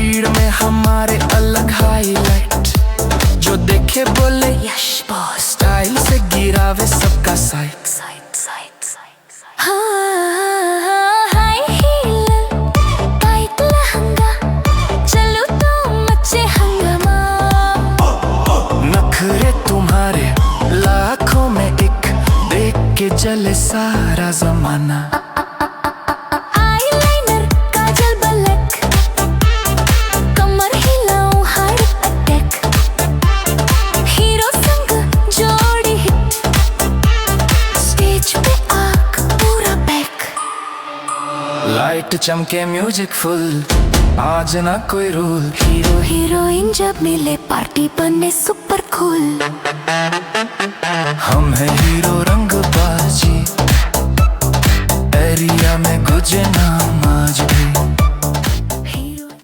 भीड़ में हमारे अलग हाईलाइट, जो देखे बोले यश बॉस, स्टाइल से गिरावे सबका side. High heel tight lehenga, चलो तो मचे हंगामा। नखरे तुम्हारे लाखों में एक, देख के जले सारा जमाना। आईलाइनर काजल बलक, कमर हिलाऊं हार्ट अटैक। हीरो संग जोड़ी हिट, स्टेज पे आग पूरा पैक। लाइट चमके म्यूजिक फुल, आज ना कोई रूल। हीरो हीरोइन जब मिले पार्टी बने सुपर कूल। हम है हीरो रंगबाजी, एरिया में गुजे नाम आज।